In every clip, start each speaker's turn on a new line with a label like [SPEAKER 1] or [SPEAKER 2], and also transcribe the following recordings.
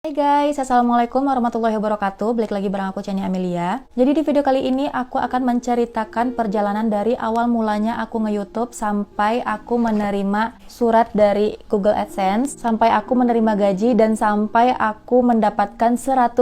[SPEAKER 1] Hai guys, Assalamualaikum warahmatullahi wabarakatuh. Balik lagi bareng aku Chania Amelia. Jadi di video kali ini aku akan menceritakan perjalanan dari awal mulanya aku nge-YouTube sampai aku menerima surat dari Google AdSense, sampai aku menerima gaji, dan sampai aku mendapatkan 100.000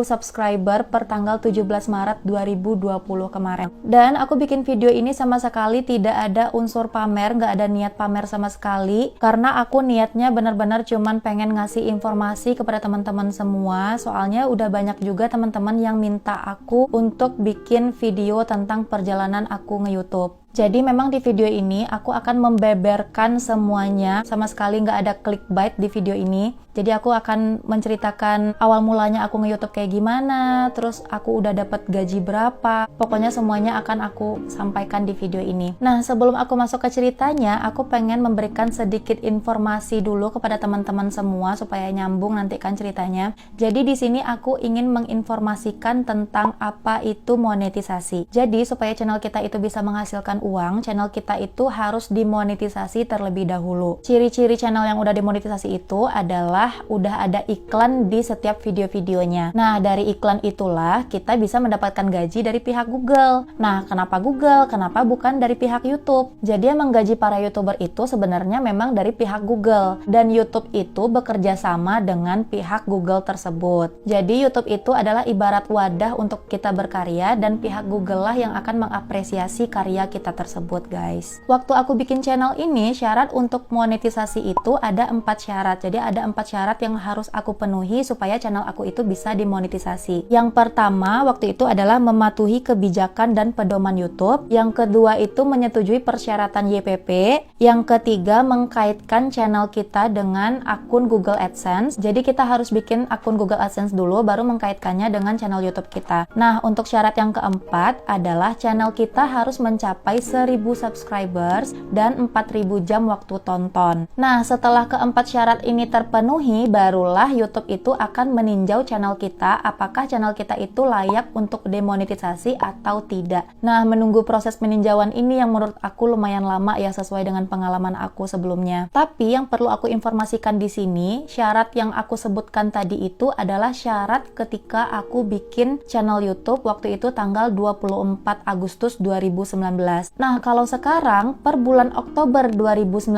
[SPEAKER 1] subscriber per tanggal 17 Maret 2020 kemarin. Dan aku bikin video ini sama sekali tidak ada unsur pamer, nggak ada niat pamer sama sekali, karena aku niatnya benar-benar cuman pengen ngasih informasi kepada teman-teman semua. Soalnya udah banyak juga teman-teman yang minta aku untuk bikin video tentang perjalanan aku nge-YouTube. Jadi memang di video ini aku akan membeberkan semuanya, sama sekali nggak ada clickbait di video ini. Jadi aku akan menceritakan awal mulanya aku nge-YouTube kayak gimana, terus aku udah dapat gaji berapa. Pokoknya semuanya akan aku sampaikan di video ini. Nah, sebelum aku masuk ke ceritanya, aku pengen memberikan sedikit informasi dulu kepada teman-teman semua supaya nyambung nanti kan ceritanya. Jadi di sini aku ingin menginformasikan tentang apa itu monetisasi. Jadi supaya channel kita itu bisa menghasilkan uang, channel kita itu harus dimonetisasi terlebih dahulu. Ciri-ciri channel yang udah dimonetisasi itu adalah udah ada iklan di setiap video-videonya. Nah, dari iklan itulah kita bisa mendapatkan gaji dari pihak Google. Nah, kenapa Google? Kenapa bukan dari pihak YouTube? Jadi yang menggaji para YouTuber itu sebenarnya memang dari pihak Google, dan YouTube itu bekerja sama dengan pihak Google tersebut. Jadi YouTube itu adalah ibarat wadah untuk kita berkarya, dan pihak Google lah yang akan mengapresiasi karya kita tersebut, guys. Waktu aku bikin channel ini, syarat untuk monetisasi itu ada 4 syarat. Jadi ada 4 syarat yang harus aku penuhi supaya channel aku itu bisa dimonetisasi. Yang pertama waktu itu adalah mematuhi kebijakan dan pedoman YouTube. Yang kedua itu menyetujui persyaratan YPP. Yang ketiga mengkaitkan channel kita dengan akun Google AdSense. Jadi kita harus bikin akun Google AdSense dulu baru mengkaitkannya dengan channel YouTube kita. Nah, untuk syarat yang keempat adalah channel kita harus mencapai 1.000 subscribers dan 4.000 jam waktu tonton. Nah, setelah keempat syarat ini terpenuhi, barulah YouTube itu akan meninjau channel kita apakah channel kita itu layak untuk demonetisasi atau tidak. Nah, menunggu proses peninjauan ini yang menurut aku lumayan lama ya, sesuai dengan pengalaman aku sebelumnya. Tapi yang perlu aku informasikan di sini, syarat yang aku sebutkan tadi itu adalah syarat ketika aku bikin channel YouTube waktu itu tanggal 24 Agustus 2019. Nah, kalau sekarang per bulan Oktober 2019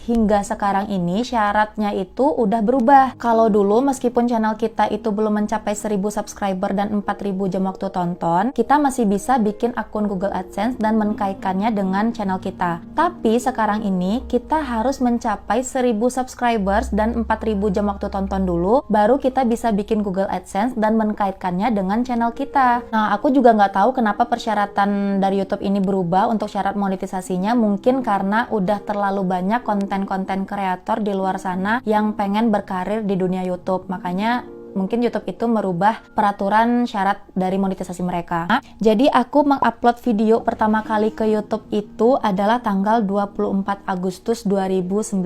[SPEAKER 1] hingga sekarang ini syaratnya itu udah berubah. Kalau dulu meskipun channel kita itu belum mencapai 1.000 subscriber dan 4.000 jam waktu tonton, kita masih bisa bikin akun Google AdSense dan mengkaitkannya dengan channel kita. Tapi sekarang ini kita harus mencapai 1.000 subscribers dan 4.000 jam waktu tonton dulu, baru kita bisa bikin Google AdSense dan mengkaitkannya dengan channel kita. Nah, aku juga nggak tahu kenapa persyaratan dari YouTube ini berubah untuk syarat monetisasinya. Mungkin karena udah terlalu banyak konten-konten kreator di luar sana yang pengen berkarir di dunia YouTube, makanya mungkin YouTube itu merubah peraturan syarat dari monetisasi mereka. Jadi aku mengupload video pertama kali ke YouTube itu adalah tanggal 24 Agustus 2019.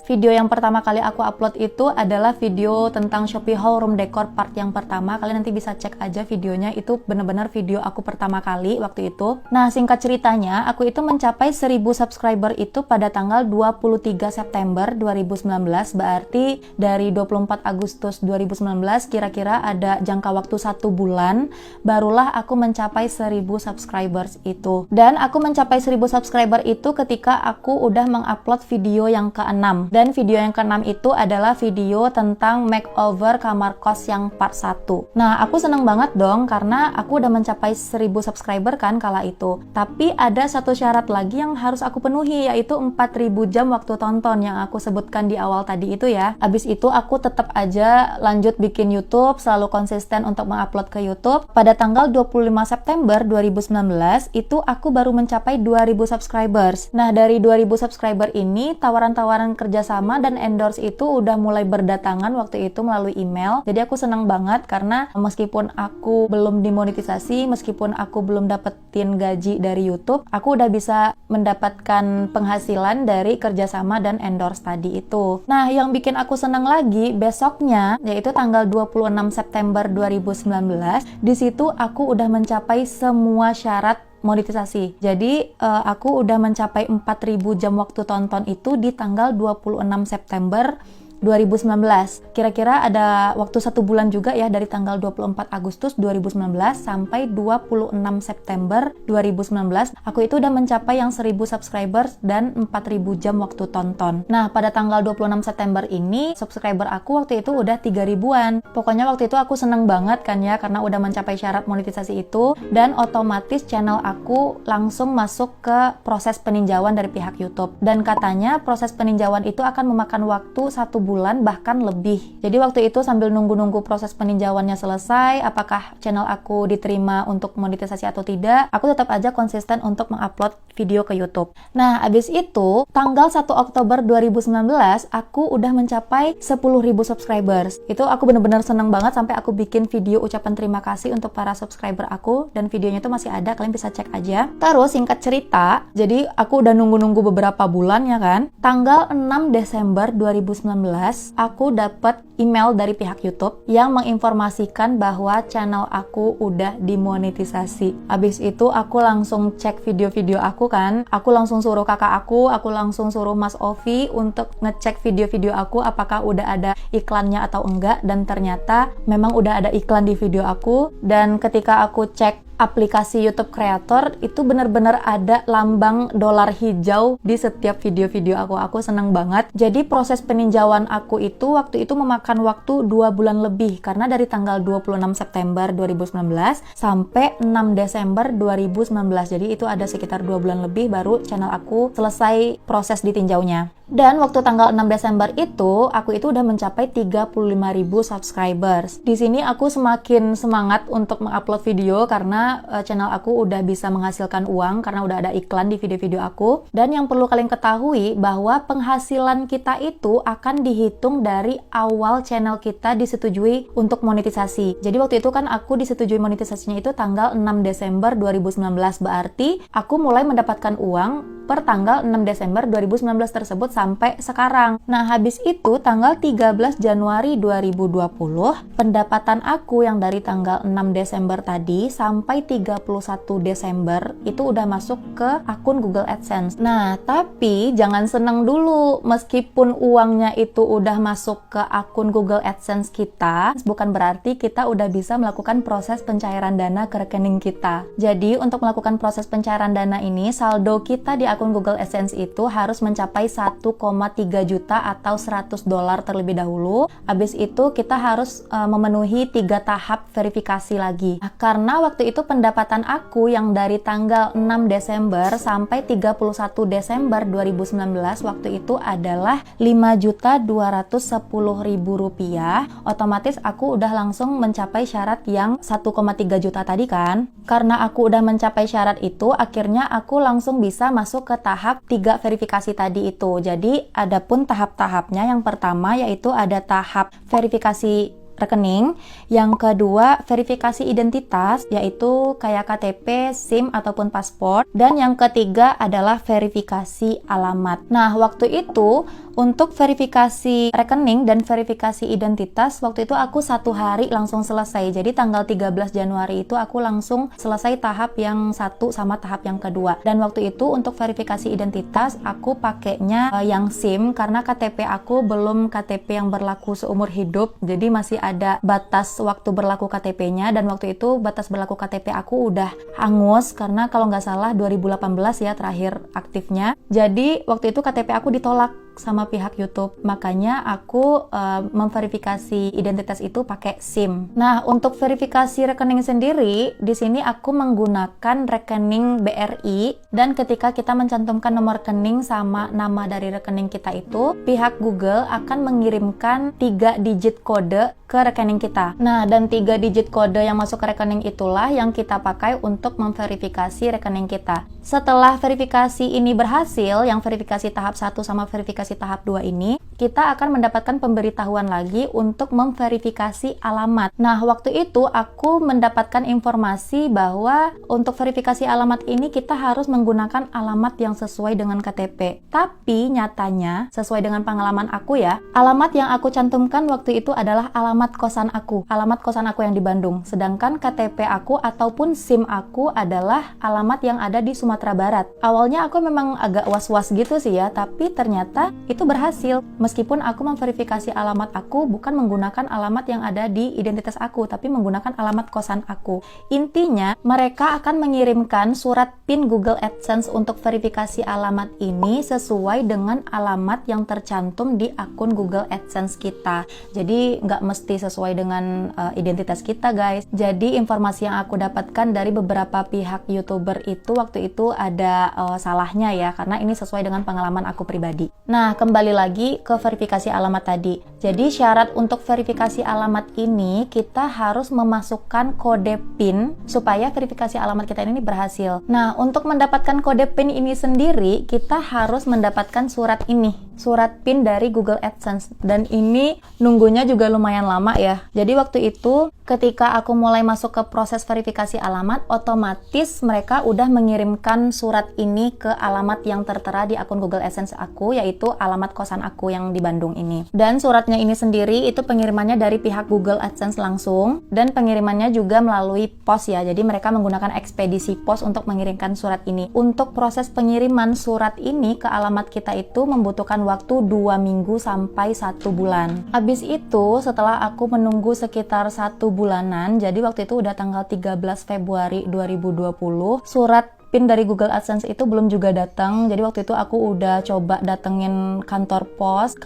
[SPEAKER 1] Video yang pertama kali aku upload itu adalah video tentang Shopee Haul Room Decor part yang pertama. Kalian nanti bisa cek aja videonya, itu benar-benar video aku pertama kali waktu itu. Nah, singkat ceritanya, aku itu mencapai 1.000 subscriber itu pada tanggal 23 September 2019, berarti dari 24 Agustus 2019 kira-kira ada jangka waktu 1 bulan barulah aku mencapai 1.000 subscribers itu. Dan aku mencapai 1.000 subscriber itu ketika aku udah mengupload video yang ke-6. Dan video yang ke-6 itu adalah video tentang makeover kamar kos yang part 1. Nah, aku seneng banget dong karena aku udah mencapai 1.000 subscriber kan kala itu. Tapi ada satu syarat lagi yang harus aku penuhi, yaitu 4.000 jam waktu tonton yang aku sebutkan di awal tadi itu ya. Abis itu aku tetap aja lanjut bikin YouTube, selalu konsisten untuk mengupload ke YouTube. Pada tanggal 25 September 2019 itu aku baru mencapai 2.000 subscribers. Nah, dari 2.000 subscriber ini tawaran-tawaran kerjasama dan endorse itu udah mulai berdatangan waktu itu melalui email. Jadi aku senang banget karena meskipun aku belum dimonetisasi, meskipun aku belum dapetin gaji dari YouTube, aku udah bisa mendapatkan penghasilan dari kerjasama dan endorse tadi itu. Nah, yang bikin aku senang lagi besoknya, yaitu tanggal 26 September 2019, di situ aku udah mencapai semua syarat monetisasi. Jadi aku udah mencapai 4.000 jam waktu tonton itu di tanggal 26 September 2019. Kira-kira ada waktu 1 bulan juga ya, dari tanggal 24 Agustus 2019 sampai 26 September 2019. Aku itu udah mencapai yang 1000 subscribers dan 4000 jam waktu tonton. Nah, pada tanggal 26 September ini, subscriber aku waktu itu udah 3000-an. Pokoknya waktu itu aku seneng banget kan ya, karena udah mencapai syarat monetisasi itu, dan otomatis channel aku langsung masuk ke proses peninjauan dari pihak YouTube. Dan katanya proses peninjauan itu akan memakan waktu 1 bulan bahkan lebih. Jadi waktu itu sambil nunggu-nunggu proses peninjauannya selesai, apakah channel aku diterima untuk monetisasi atau tidak, aku tetap aja konsisten untuk mengupload video ke YouTube. Nah, abis itu tanggal 1 Oktober 2019 aku udah mencapai 10.000 subscribers. Itu aku bener-bener seneng banget, sampai aku bikin video ucapan terima kasih untuk para subscriber aku, dan videonya itu masih ada, kalian bisa cek aja. Terus singkat cerita, jadi aku udah nunggu-nunggu beberapa bulan ya kan. Tanggal 6 Desember 2019 aku dapat email dari pihak YouTube yang menginformasikan bahwa channel aku udah dimonetisasi. Abis itu aku langsung cek video-video aku kan. Aku langsung suruh kakak aku langsung suruh Mas Ovi untuk ngecek video-video aku apakah udah ada iklannya atau enggak, dan ternyata memang udah ada iklan di video aku. Dan ketika aku cek aplikasi YouTube Creator, itu bener-bener ada lambang dolar hijau di setiap video-video aku. Aku seneng banget. Jadi proses peninjauan aku itu waktu itu memakan waktu 2 bulan lebih, karena dari tanggal 26 September 2019 sampai 6 Desember 2019. Jadi itu ada sekitar 2 bulan lebih baru channel aku selesai proses ditinjaunya. Dan waktu tanggal 6 Desember itu, aku itu udah mencapai 35.000 subscribers. Di sini aku semakin semangat untuk mengupload video karena channel aku udah bisa menghasilkan uang karena udah ada iklan di video-video aku. Dan yang perlu kalian ketahui bahwa penghasilan kita itu akan dihitung dari awal channel kita disetujui untuk monetisasi. Jadi waktu itu kan aku disetujui monetisasinya itu tanggal 6 Desember 2019, berarti aku mulai mendapatkan uang per tanggal 6 Desember 2019 tersebut sampai sekarang. Nah, habis itu tanggal 13 Januari 2020, pendapatan aku yang dari tanggal 6 Desember tadi sampai 31 Desember itu udah masuk ke akun Google AdSense. Nah, tapi jangan seneng dulu. Meskipun uangnya itu udah masuk ke akun Google AdSense kita, bukan berarti kita udah bisa melakukan proses pencairan dana ke rekening kita. Jadi, untuk melakukan proses pencairan dana ini, saldo kita di akun Google AdSense itu harus mencapai 1,3 juta atau $100 terlebih dahulu. Habis itu kita harus memenuhi 3 tahap verifikasi lagi. Nah, karena waktu itu pendapatan aku yang dari tanggal 6 Desember sampai 31 Desember 2019 waktu itu adalah Rp5.210.000, otomatis aku udah langsung mencapai syarat yang 1,3 juta tadi kan. Karena aku udah mencapai syarat itu, akhirnya aku langsung bisa masuk ke tahap 3 verifikasi tadi itu. Jadi adapun tahap-tahapnya, yang pertama yaitu ada tahap verifikasi rekening, yang kedua verifikasi identitas yaitu kayak KTP, SIM ataupun paspor, dan yang ketiga adalah verifikasi alamat. Nah, waktu itu untuk verifikasi rekening dan verifikasi identitas waktu itu aku 1 hari langsung selesai. Jadi tanggal 13 Januari itu aku langsung selesai tahap yang 1 sama tahap yang kedua. Dan waktu itu untuk verifikasi identitas aku pakainya yang SIM karena KTP aku belum KTP yang berlaku seumur hidup. Jadi masih ada batas waktu berlaku KTP-nya, dan waktu itu batas berlaku KTP aku udah hangus karena kalau nggak salah 2018 ya terakhir aktifnya. Jadi waktu itu KTP aku ditolak sama pihak YouTube, makanya aku memverifikasi identitas itu pakai SIM. Nah, untuk verifikasi rekening sendiri, di sini aku menggunakan rekening BRI, dan ketika kita mencantumkan nomor rekening sama nama dari rekening kita itu, pihak Google akan mengirimkan 3 digit kode ke rekening kita. Nah, dan 3 digit kode yang masuk ke rekening itulah yang kita pakai untuk memverifikasi rekening kita. Setelah verifikasi ini berhasil, yang verifikasi tahap 1 sama verifikasi tahap 2 ini, kita akan mendapatkan pemberitahuan lagi untuk memverifikasi alamat. Nah, waktu itu aku mendapatkan informasi bahwa untuk verifikasi alamat ini kita harus menggunakan alamat yang sesuai dengan KTP. Tapi nyatanya, sesuai dengan pengalaman aku ya, alamat yang aku cantumkan waktu itu adalah alamat kosan aku. Alamat kosan aku yang di Bandung. Sedangkan KTP aku ataupun SIM aku adalah alamat yang ada di Sumatera Barat. Awalnya aku memang agak was-was gitu sih ya, tapi ternyata itu berhasil. Meskipun aku memverifikasi alamat aku bukan menggunakan alamat yang ada di identitas aku, tapi menggunakan alamat kosan aku. Intinya, mereka akan mengirimkan surat PIN Google AdSense untuk verifikasi alamat ini sesuai dengan alamat yang tercantum di akun Google AdSense kita. Jadi nggak mesti sesuai dengan identitas kita, guys. Jadi informasi yang aku dapatkan dari beberapa pihak YouTuber itu waktu itu ada salahnya ya, karena ini sesuai dengan pengalaman aku pribadi. Nah, kembali lagi ke verifikasi alamat tadi. Jadi syarat untuk verifikasi alamat ini kita harus memasukkan kode PIN supaya verifikasi alamat kita ini berhasil. Nah, untuk mendapatkan kode PIN ini sendiri, kita harus mendapatkan surat ini, surat PIN dari Google AdSense. Dan ini nunggunya juga lumayan lama ya. Jadi waktu itu ketika aku mulai masuk ke proses verifikasi alamat, otomatis mereka udah mengirimkan surat ini ke alamat yang tertera di akun Google AdSense aku, yaitu alamat kosan aku yang di Bandung ini. Dan suratnya ini sendiri itu pengirimannya dari pihak Google AdSense langsung, dan pengirimannya juga melalui pos ya. Jadi mereka menggunakan ekspedisi pos untuk mengirimkan surat ini. Untuk proses pengiriman surat ini ke alamat kita itu membutuhkan waktu 2 minggu sampai 1 bulan. Habis itu setelah aku menunggu sekitar 1 bulanan, jadi waktu itu udah tanggal 13 Februari 2020, surat PIN dari Google AdSense itu belum juga datang. Jadi waktu itu aku udah coba datengin kantor pos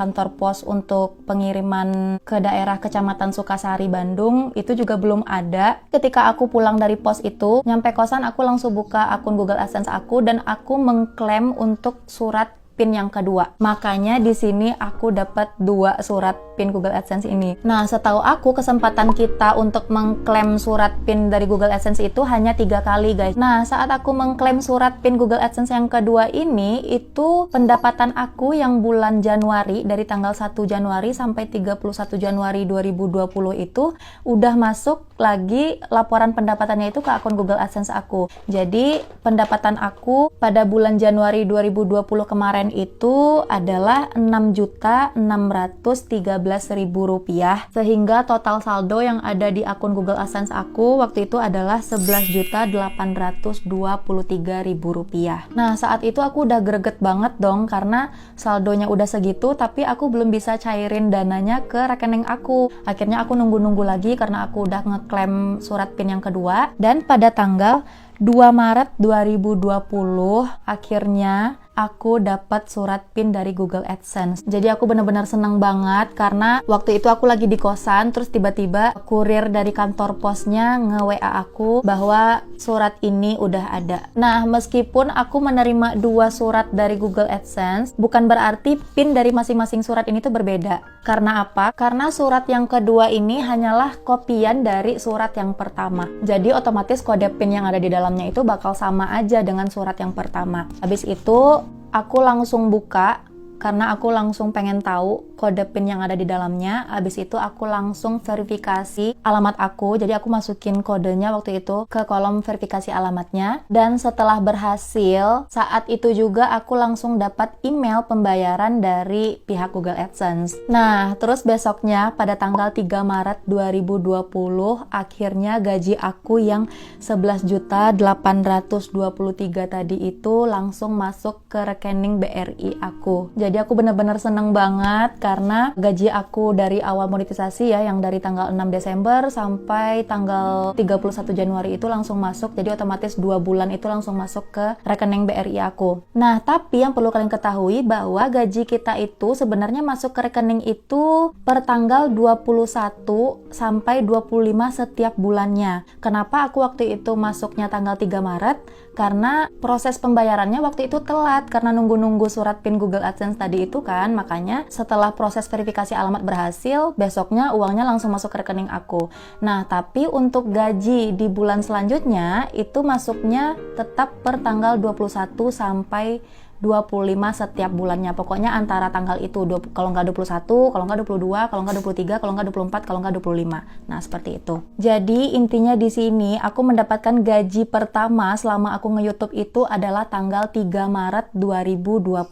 [SPEAKER 1] untuk pengiriman ke daerah Kecamatan Sukasari, Bandung, itu juga belum ada. Ketika aku pulang dari pos itu, nyampe kosan aku langsung buka akun Google AdSense aku dan aku mengklaim untuk surat PIN yang kedua. Makanya di sini aku dapat 2 surat PIN Google AdSense ini. Nah, setahu aku kesempatan kita untuk mengklaim surat PIN dari Google AdSense itu hanya 3 kali, guys. Nah, saat aku mengklaim surat PIN Google AdSense yang kedua ini, itu pendapatan aku yang bulan Januari, dari tanggal 1 Januari sampai 31 Januari 2020 itu udah masuk lagi laporan pendapatannya itu ke akun Google AdSense aku. Jadi, pendapatan aku pada bulan Januari 2020 kemarin itu adalah Rp6.613.000, sehingga total saldo yang ada di akun Google AdSense aku waktu itu adalah Rp11.823.000. Nah, saat itu aku udah greget banget dong karena saldonya udah segitu tapi aku belum bisa cairin dananya ke rekening aku. Akhirnya aku nunggu-nunggu lagi karena aku udah ngeklaim surat PIN yang kedua, dan pada tanggal 2 Maret 2020 akhirnya aku dapat surat PIN dari Google AdSense. Jadi aku benar-benar seneng banget karena waktu itu aku lagi di kosan, terus tiba-tiba kurir dari kantor posnya nge-WA aku bahwa surat ini udah ada. Nah, meskipun aku menerima 2 surat dari Google AdSense, bukan berarti PIN dari masing-masing surat ini tuh berbeda. Karena apa? Karena surat yang kedua ini hanyalah kopian dari surat yang pertama. Jadi otomatis kode PIN yang ada di dalamnya itu bakal sama aja dengan surat yang pertama. Habis itu aku langsung buka karena aku langsung pengen tahu kode PIN yang ada di dalamnya. Habis itu aku langsung verifikasi alamat aku. Jadi aku masukin kodenya waktu itu ke kolom verifikasi alamatnya. Dan setelah berhasil, saat itu juga aku langsung dapat email pembayaran dari pihak Google AdSense. Nah, terus besoknya pada tanggal 3 Maret 2020, akhirnya gaji aku yang 11.823 tadi itu langsung masuk ke rekening BRI aku. Jadi aku benar-benar seneng banget karena gaji aku dari awal monetisasi ya, yang dari tanggal 6 Desember sampai tanggal 31 Januari itu langsung masuk. Jadi otomatis 2 bulan itu langsung masuk ke rekening BRI aku. Nah, tapi yang perlu kalian ketahui bahwa gaji kita itu sebenarnya masuk ke rekening itu per tanggal 21 sampai 25 setiap bulannya. Kenapa aku waktu itu masuknya tanggal 3 Maret? Karena proses pembayarannya waktu itu telat karena nunggu-nunggu surat PIN Google AdSense tadi itu kan. Makanya setelah proses verifikasi alamat berhasil, besoknya uangnya langsung masuk ke rekening aku. Nah, tapi untuk gaji di bulan selanjutnya itu masuknya tetap per tanggal 21 sampai 25 setiap bulannya. Pokoknya antara tanggal itu, kalau nggak 21, kalau nggak 22, kalau nggak 23, kalau nggak 24, kalau nggak 25. Nah, seperti itu. Jadi intinya di sini aku mendapatkan gaji pertama selama aku nge-YouTube itu adalah tanggal 3 Maret 2020.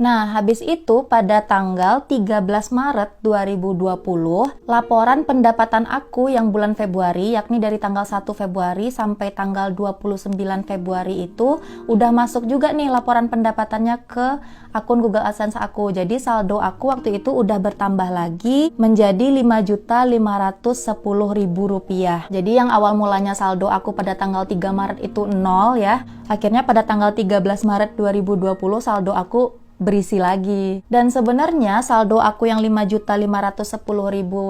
[SPEAKER 1] Nah, habis itu pada tanggal 13 Maret 2020, laporan pendapatan aku yang bulan Februari, yakni dari tanggal 1 Februari sampai tanggal 29 Februari itu udah masuk juga nih laporan pendapatan pendapatannya ke akun Google AdSense aku. Jadi saldo aku waktu itu udah bertambah lagi menjadi Rp5.510.000. Jadi yang awal mulanya saldo aku pada tanggal 3 Maret itu 0 ya. Akhirnya pada tanggal 13 Maret 2020 saldo aku berisi lagi. Dan sebenarnya saldo aku yang 5.510.000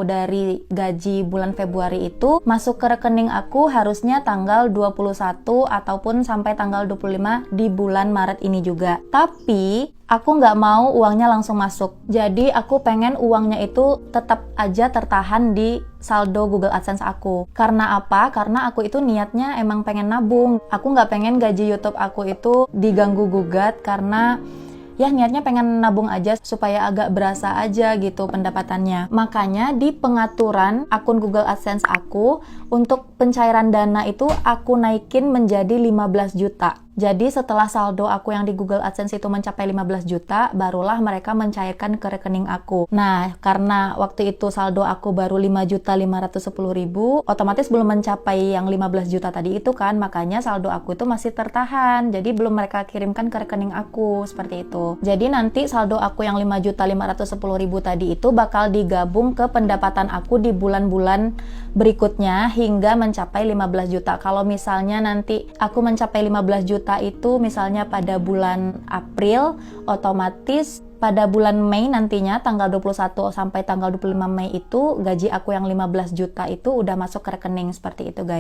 [SPEAKER 1] dari gaji bulan Februari itu masuk ke rekening aku harusnya tanggal 21 ataupun sampai tanggal 25 di bulan Maret ini juga. Tapi aku nggak mau uangnya langsung masuk. Jadi aku pengen uangnya itu tetap aja tertahan di saldo Google AdSense aku. Karena apa? Karena aku itu niatnya emang pengen nabung. Aku nggak pengen gaji YouTube aku itu diganggu gugat karena ya niatnya pengen nabung aja supaya agak berasa aja gitu pendapatannya. Makanya di pengaturan akun Google AdSense aku untuk pencairan dana itu aku naikin menjadi 15 juta. Jadi setelah saldo aku yang di Google AdSense itu mencapai 15 juta, barulah mereka mencairkan ke rekening aku. Nah, karena waktu itu saldo aku baru 5.510.000, otomatis belum mencapai yang 15 juta tadi itu kan, makanya saldo aku itu masih tertahan. Jadi belum mereka kirimkan ke rekening aku, seperti itu. Jadi nanti saldo aku yang 5.510.000 tadi itu bakal digabung ke pendapatan aku di bulan-bulan berikutnya hingga mencapai 15 juta. Kalau misalnya nanti aku mencapai 15 juta itu misalnya pada bulan April, otomatis pada bulan Mei nantinya tanggal 21 sampai tanggal 25 Mei itu gaji aku yang 15 juta itu udah masuk ke rekening, seperti itu guys.